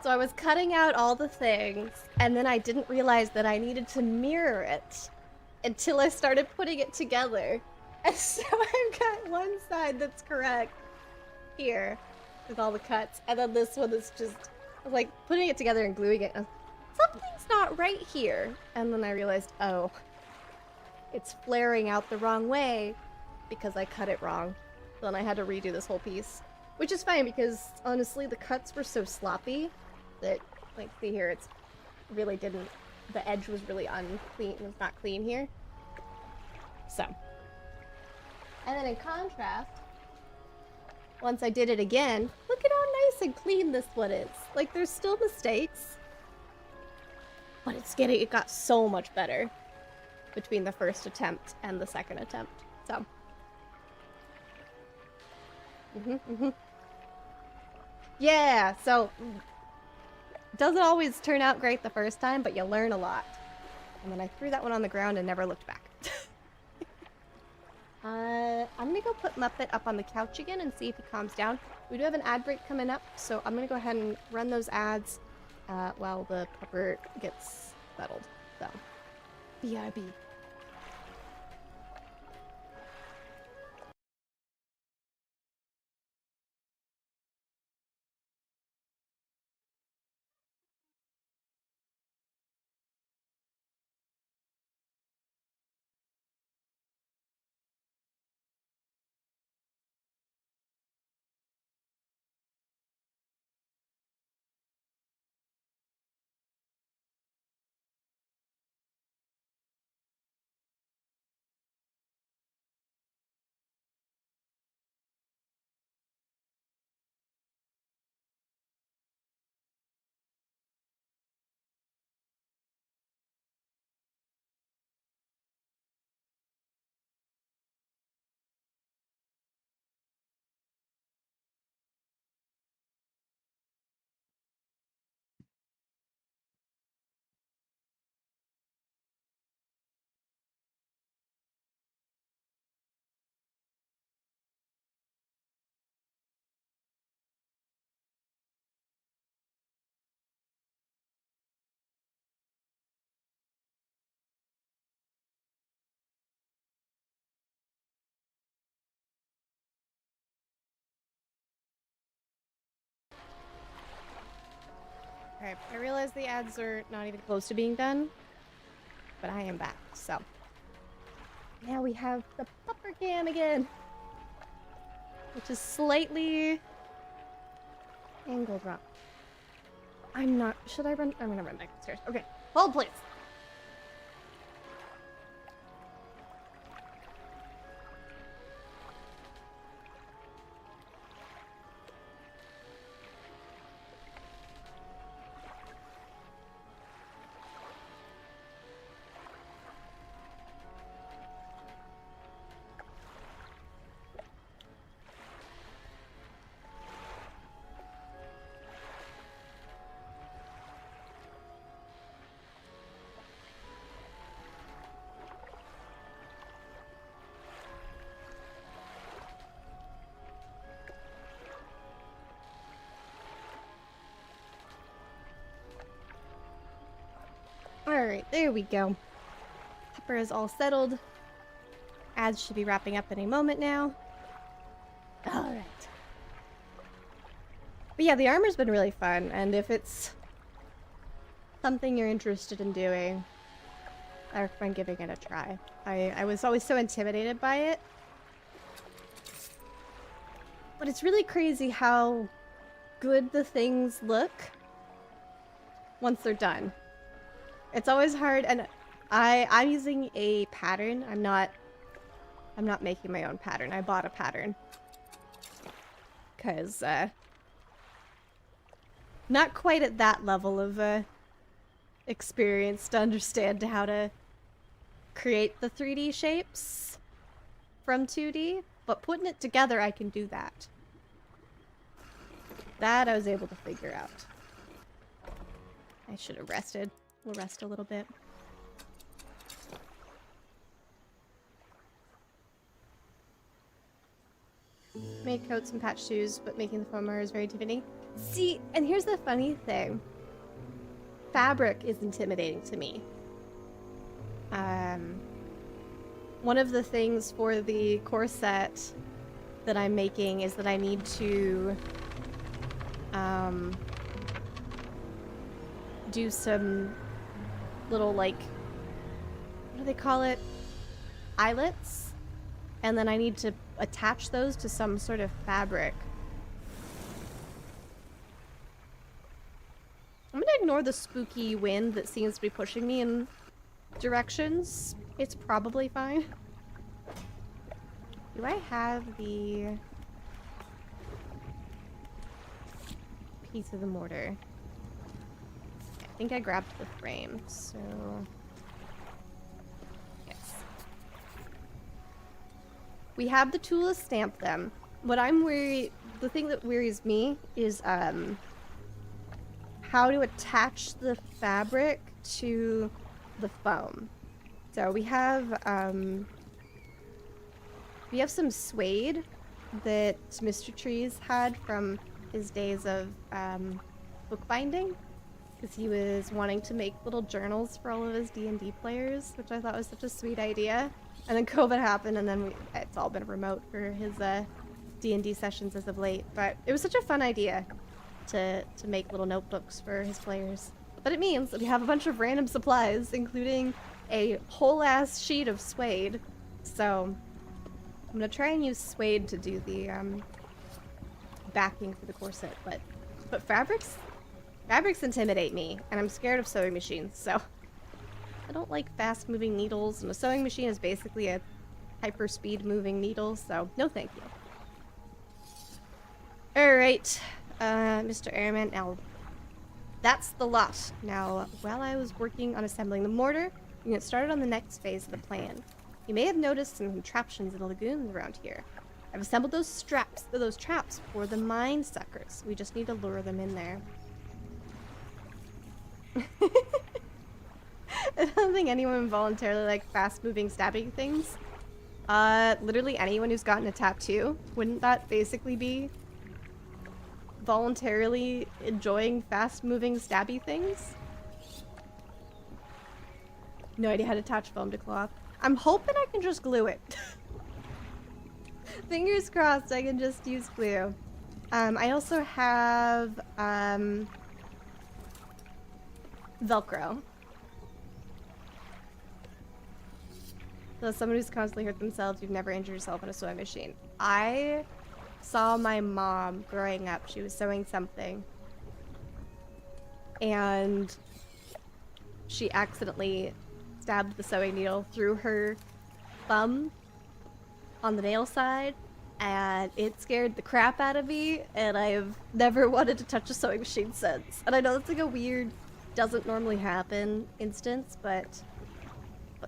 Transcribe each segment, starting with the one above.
So I was cutting out all the things, and then I didn't realize that I needed to mirror it until I started putting it together. And so I've got one side that's correct here with all the cuts, and then this one is just like putting it together and gluing it. Something's not right here. And then I realized, oh, it's flaring out the wrong way because I cut it wrong. So then I had to redo this whole piece, which is fine because honestly the cuts were so sloppy that, like, see here, it's really didn't, the edge was really unclean, it was not clean here. So, and then in contrast, once I did it again, look at how nice and clean this one is. Like, there's still mistakes, but it got so much better between the first attempt and the second attempt. So, yeah, so doesn't always turn out great the first time, but you learn a lot. And then I threw that one on the ground and never looked back. I'm gonna go put Muppet up on the couch again and see if he calms down. We do have an ad break coming up, so I'm gonna go ahead and run those ads while the pupper gets settled. So, BRB. Alright, I realize the ads are not even close to being done, but I am back, so. Now we have the pupper cam again, which is slightly angled wrong. I'm not, should I run? I'm gonna run back upstairs. Okay, hold please. Alright, there we go. Pupper is all settled. Ads should be wrapping up any moment now. Alright. But yeah, the armor's been really fun, and if it's something you're interested in doing, I recommend giving it a try. I was always so intimidated by it. But it's really crazy how good the things look once they're done. It's always hard, and I'm using a pattern. I'm not making my own pattern. I bought a pattern. Cause not quite at that level of experience to understand how to create the 3D shapes from 2D, but putting it together I can do that. That I was able to figure out. I should have rested. We'll rest a little bit. made coats and patch shoes, but making the foamer is very intimidating. See, and here's the funny thing. Fabric is intimidating to me. One of the things for the corset that I'm making is that I need to do some little, like, what do they call it? Eyelets? And then I need to attach those to some sort of fabric. I'm gonna ignore the spooky wind that seems to be pushing me in directions. It's probably fine. Do I have the piece of the mortar? I think I grabbed the frame, so yes. We have the tool to stamp them. What I'm worried, the thing that worries me is how to attach the fabric to the foam. So we have some suede that Mr. Trees had from his days of bookbinding, because he was wanting to make little journals for all of his D&D players, which I thought was such a sweet idea. And then COVID happened, and then it's all been remote for his D&D sessions as of late. But it was such a fun idea to make little notebooks for his players. But it means that we have a bunch of random supplies, including a whole ass sheet of suede. So I'm gonna try and use suede to do the backing for the corset, but fabrics intimidate me, and I'm scared of sewing machines, so I don't like fast moving needles, and a sewing machine is basically a hyper speed moving needle, so no thank you. Alright, Mr. Airman, now that's the lot. Now, while I was working on assembling the mortar, we can get started on the next phase of the plan. You may have noticed some contraptions in the lagoons around here. I've assembled those traps for the mine suckers. We just need to lure them in there. I don't think anyone voluntarily like fast-moving stabbing things. Literally anyone who's gotten a tattoo, wouldn't that basically be voluntarily enjoying fast-moving stabby things? No idea how to attach foam to cloth. I'm hoping I can just glue it. Fingers crossed I can just use glue. I also have Velcro. So as someone who's constantly hurt themselves, you've never injured yourself in a sewing machine. I saw my mom growing up. She was sewing something, and she accidentally stabbed the sewing needle through her thumb on the nail side, and it scared the crap out of me, and I have never wanted to touch a sewing machine since. And I know it's like a weird, doesn't normally happen instance, but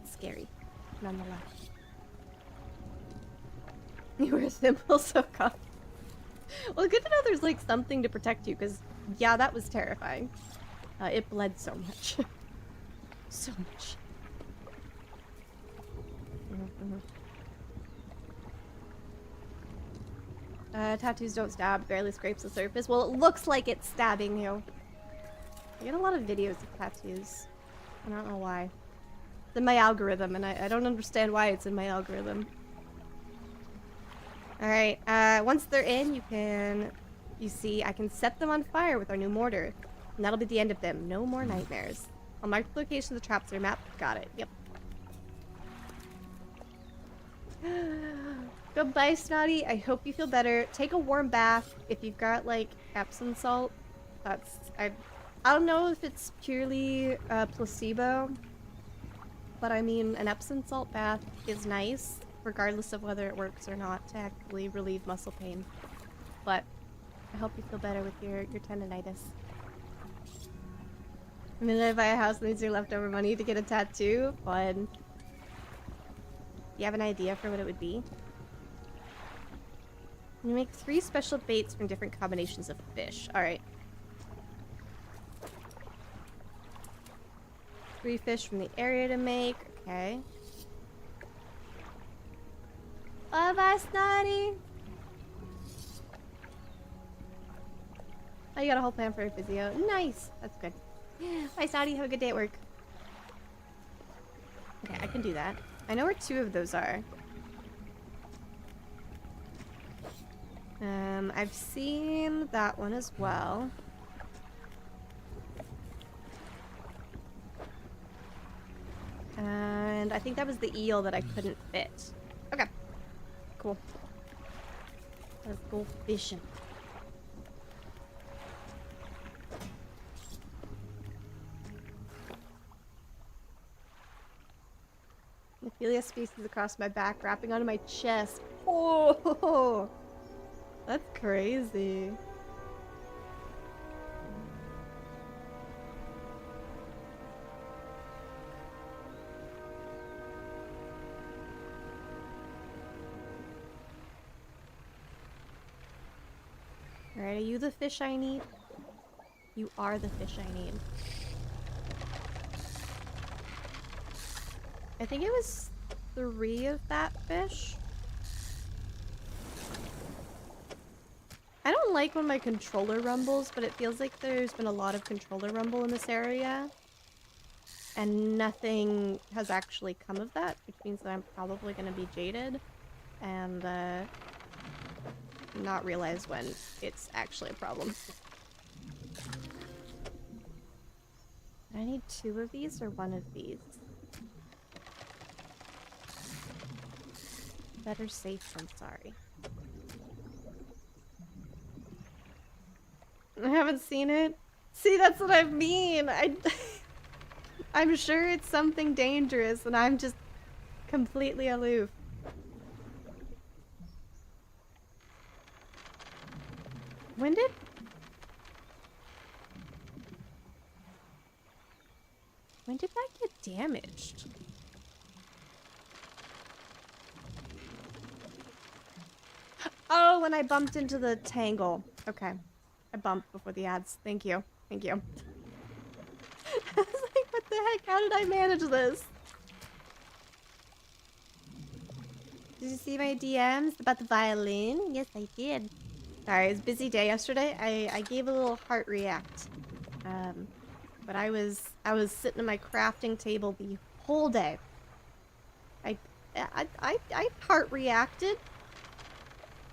scary nonetheless. You were a thimble so cuffed. Well, good to know there's like something to protect you, because yeah, that was terrifying. It bled so much. So much. Tattoos don't stab, barely scrapes the surface. Well, it looks like it's stabbing you. I get a lot of videos of tattoos. I don't know why. It's in my algorithm, and I don't understand why it's in my algorithm. Alright, once they're in, you see, I can set them on fire with our new mortar. And that'll be the end of them. No more nightmares. I'll mark the location of the traps on your map. Got it. Yep. Goodbye, Snotty. I hope you feel better. Take a warm bath. If you've got, like, Epsom salt, I don't know if it's purely placebo, but I mean, an Epsom salt bath is nice, regardless of whether it works or not, to actually relieve muscle pain. But I hope you feel better with your tendinitis. And then I buy a house and use your leftover money to get a tattoo. Fun. Do you have an idea for what it would be? You make 3 special baits from different combinations of fish. Alright. 3 fish from the area to make. Okay. Bye-bye, Snotty! you got a whole plan for a physio. Nice. That's good. Bye, Saudi. Have a good day at work. Okay, I can do that. I know where 2 of those are. I've seen that one as well. And I think that was the eel that I couldn't fit. Okay. Cool. Let's go fishing. Ophelia species across my back, wrapping onto my chest. Oh, that's crazy. Alright, are you the fish I need? You are the fish I need. I think it was 3 of that fish. I don't like when my controller rumbles, but it feels like there's been a lot of controller rumble in this area. And nothing has actually come of that, which means that I'm probably going to be jaded. And, not realize when it's actually a problem. I need 2 of these or 1 of these? Better safe than sorry. I haven't seen it. See, that's what I mean. I'm sure it's something dangerous and I'm just completely aloof. When did that get damaged? Oh, when I bumped into the tangle. Okay. I bumped before the ads. Thank you. Thank you. I was like, what the heck? How did I manage this? Did you see my DMs about the violin? Yes, I did. Sorry, it was a busy day yesterday. I gave a little heart react. But I was sitting at my crafting table the whole day. I heart reacted.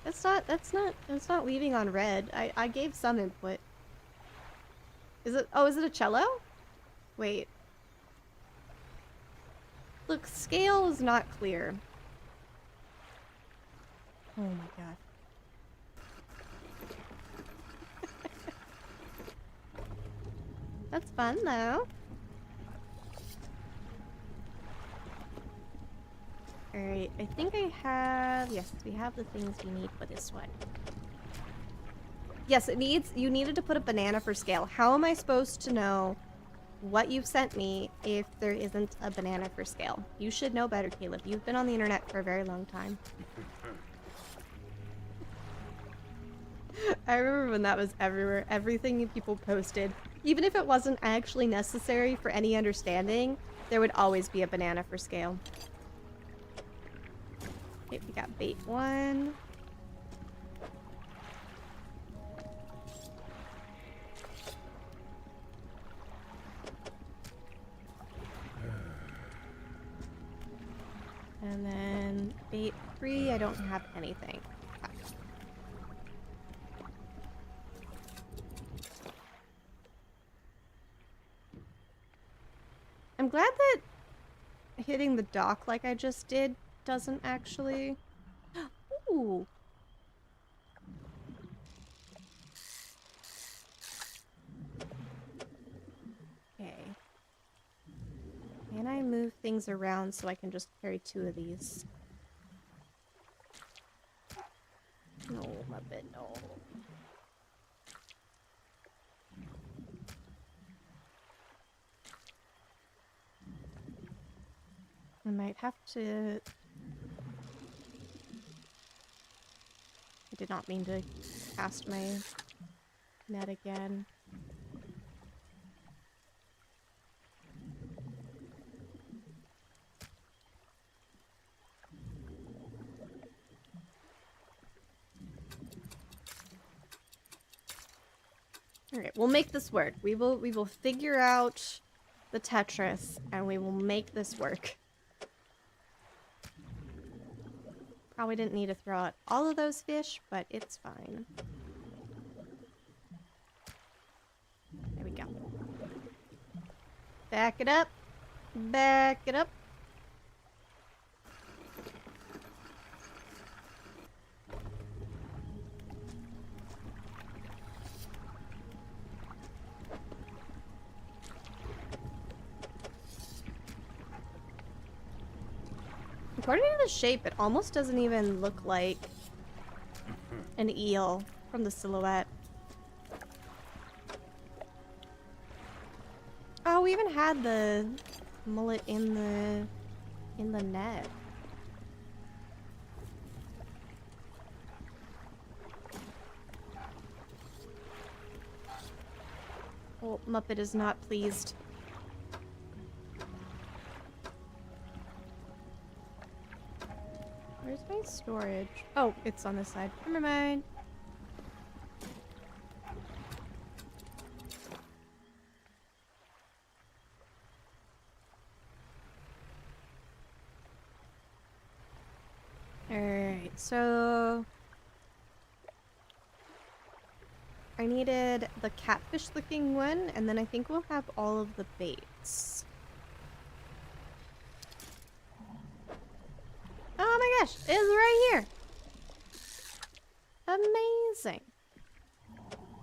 That's not leaving on red. I gave some input. Is it a cello? Wait. Look, scale is not clear. Oh my god. That's fun though. Alright, I think I have... Yes, we have the things we need for this one. Yes, you needed to put a banana for scale. How am I supposed to know what you've sent me if there isn't a banana for scale? You should know better, Caleb. You've been on the internet for a very long time. I remember when that was everywhere. Everything people posted, even if it wasn't actually necessary for any understanding, there would always be a banana for scale. Okay, we got bait 1. And then bait 3, I don't have anything. I'm glad that hitting the dock like I just did doesn't actually... Ooh! Okay. Can I move things around so I can just carry 2 of these? No, Muppet, no. I might have to... I did not mean to cast my net again. Alright, we'll make this work. We will figure out the Tetris, and we will make this work. Probably didn't need to throw out all of those fish, but it's fine. There we go. Back it up. Back it up. According to the shape, it almost doesn't even look like an eel from the silhouette. Oh, we even had the mullet in the net. Oh, Muppet is not pleased. Where's my storage? Oh, it's on this side. Never mind. Alright, so I needed the catfish looking one, and then I think we'll have all of the baits. Oh my gosh, it's right here. Amazing.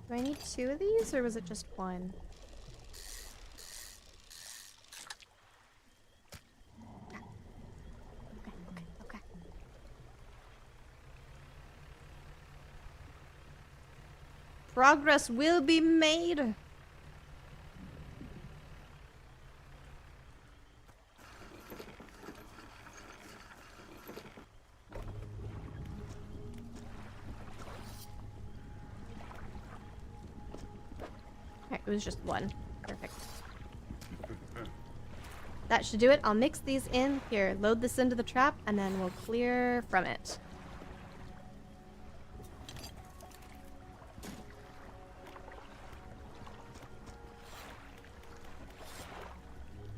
Do I need 2 of these, or was it just 1? Okay. Progress will be made. Alright, it was just 1. Perfect. That should do it. I'll mix these in. Here, load this into the trap, and then we'll clear from it.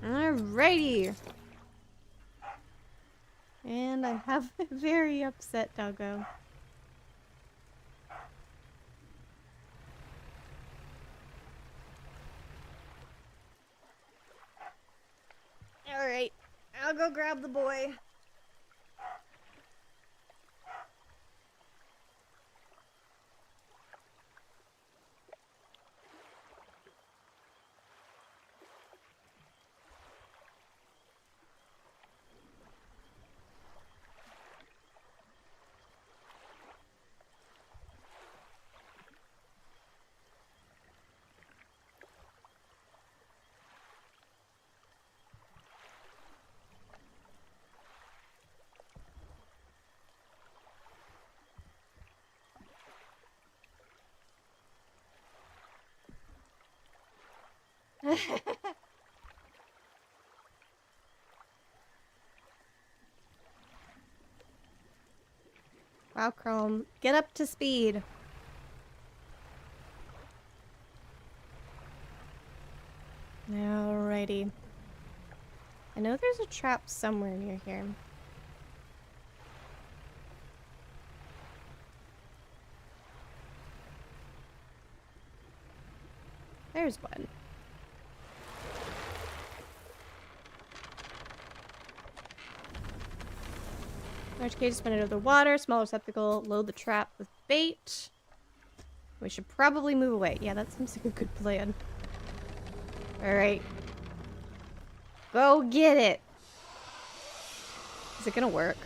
Alrighty. And I have a very upset doggo. Alright, I'll go grab the boy. Wow, Chrome. Get up to speed. Alrighty. I know there's a trap somewhere near here. There's one. Large cage, spin it over the water, small receptacle, load the trap with bait. We should probably move away. Yeah, that seems like a good plan. Alright. Go get it! Is it gonna work?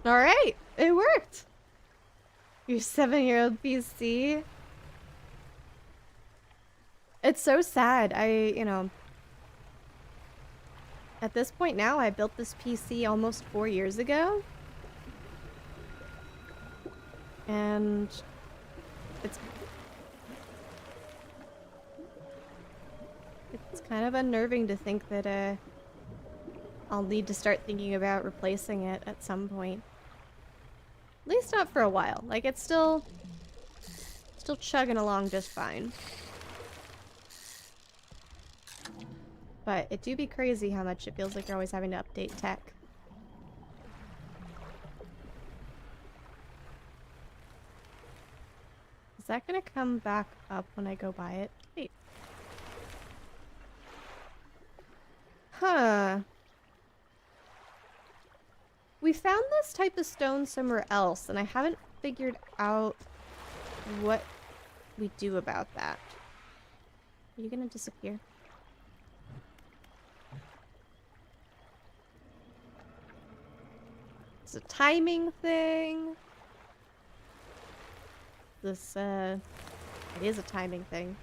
Alright! It worked! Your 7-year-old PC. It's so sad. At this point now, I built this PC almost 4 years ago. And it's kind of unnerving to think that I'll need to start thinking about replacing it at some point. At least not for a while. Like, it's still chugging along just fine. But it do be crazy how much it feels like you're always having to update tech. Is that gonna come back up when I go by it? Wait. Huh. We found this type of stone somewhere else, and I haven't figured out what we do about that. Are you gonna disappear? It's a timing thing. This, it is a timing thing.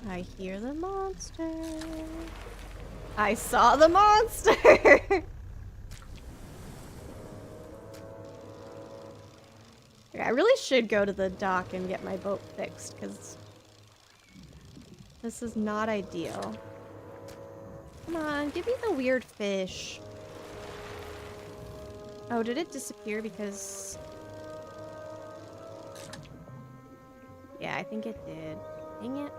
I hear the monster. I saw the monster! I really should go to the dock and get my boat fixed, because this is not ideal. Come on, give me the weird fish. Oh, did it disappear because... Yeah, I think it did. Dang it.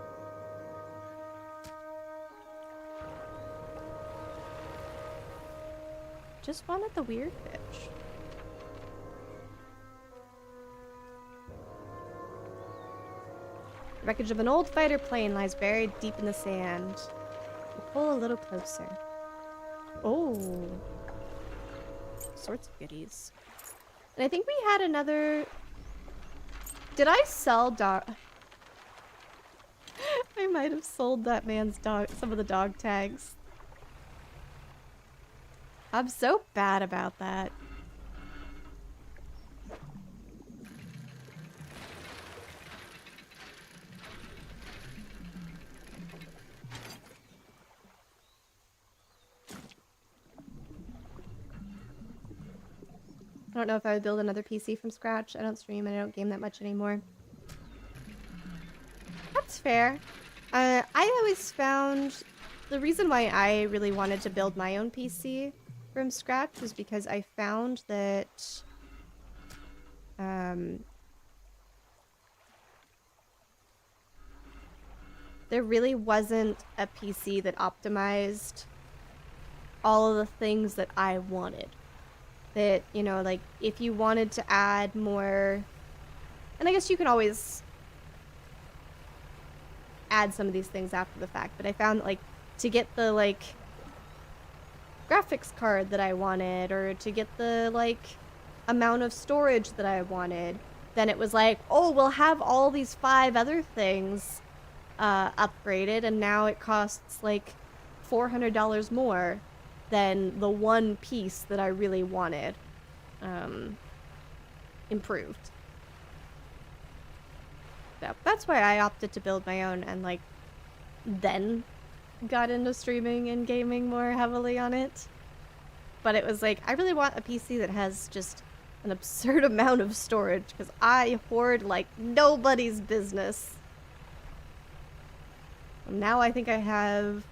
Just wanted the weird fish. The wreckage of an old fighter plane lies buried deep in the sand. We'll pull a little closer. Oh. Sorts of goodies. And I think we had another... Did I sell dog... I might have sold that man's dog, some of the dog tags. I'm so bad about that. I don't know if I would build another PC from scratch. I don't stream and I don't game that much anymore. That's fair. I always found the reason why I really wanted to build my own PC from scratch was because I found that there really wasn't a PC that optimized all of the things that I wanted. That, you know, like, if you wanted to add more... And I guess you can always add some of these things after the fact, but I found, like, to get the, like, graphics card that I wanted, or to get the, like, amount of storage that I wanted, then it was like, oh, we'll have all these 5 other things upgraded, and now it costs, like, $400 more than the one piece that I really wanted improved. So that's why I opted to build my own, and like then got into streaming and gaming more heavily on it. But it was like, I really want a PC that has just an absurd amount of storage, because I hoard like nobody's business. Now I think I have,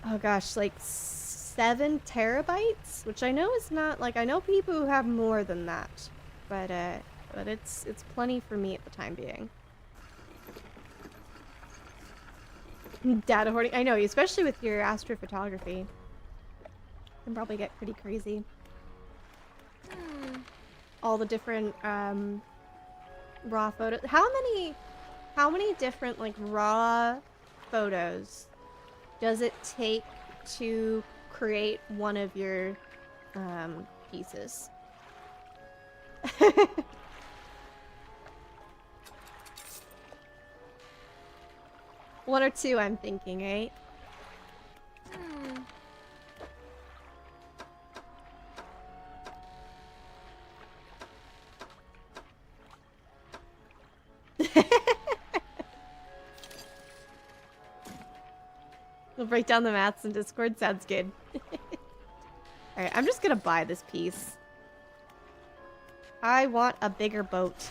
oh gosh, like 7 terabytes, which I know is not, like, I know people who have more than that, but it's plenty for me at the time being. Data hoarding, I know, especially with your astrophotography, can probably get pretty crazy. All the different raw photos. How many different like raw photos does it take to create one of your pieces? One or two, I'm thinking, right? We'll break down the maths in Discord. Sounds good. Alright, I'm just gonna buy this piece. I want a bigger boat.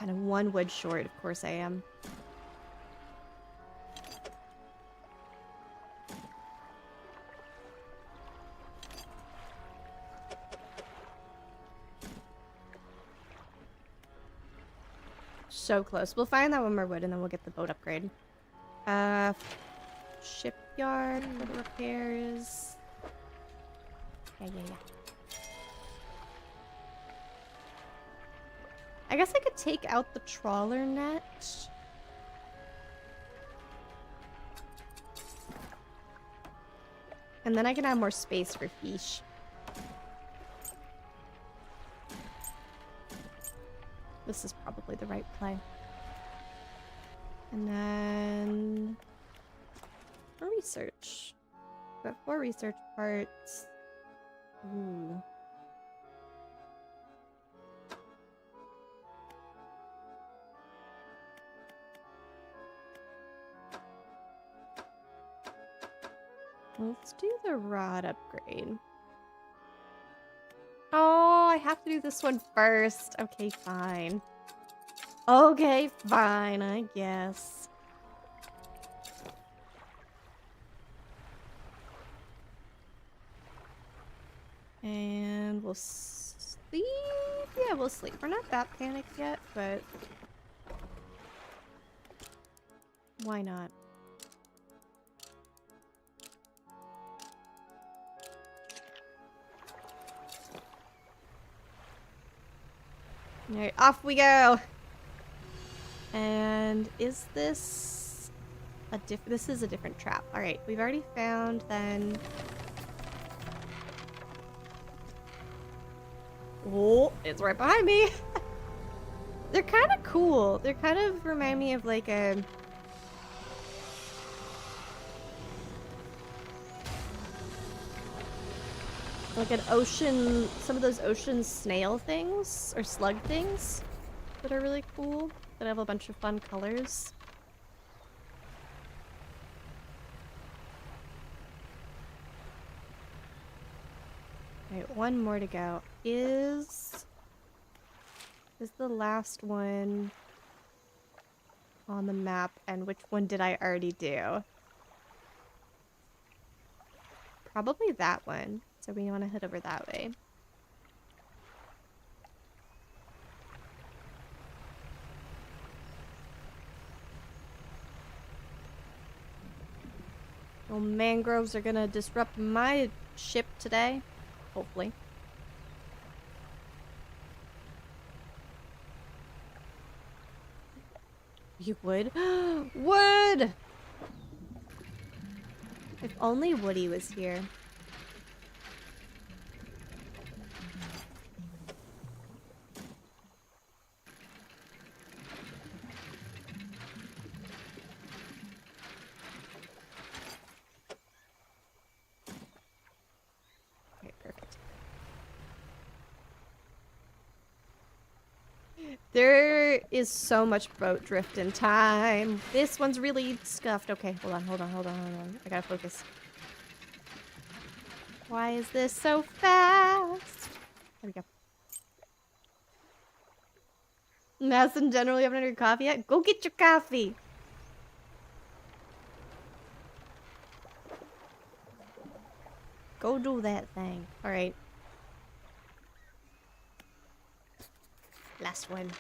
And I'm 1 wood short, of course I am. So close. We'll find that 1 more wood and then we'll get the boat upgrade. Shipyard for the repairs. Yeah. I guess I could take out the trawler net. And then I can have more space for fish. This is probably the right play. And then... for research. But 4 research parts. Ooh. Let's do the rod upgrade. Oh, I have to do this one first. Okay, fine. Okay, fine, I guess. And we'll sleep. Yeah, we'll sleep. We're not that panicked yet, but why not? Alright, off we go! And is this a this is a different trap. Alright, we've already found then... Oh, it's right behind me! They're kind of cool. They kind of remind me of like a... like an ocean, some of those ocean snail things, or slug things, that are really cool, that have a bunch of fun colors. Alright, 1 more to go. Is the last one on the map, and which one did I already do? Probably that one. So we want to head over that way. Well, mangroves are gonna disrupt my ship today. Hopefully. You would? Wood! If only Woody was here. There is so much boat drift in time. This one's really scuffed. Okay, hold on. I gotta focus. Why is this so fast? There we go. Madison, generally haven't had your coffee yet? Go get your coffee! Go do that thing. Alright. Last one.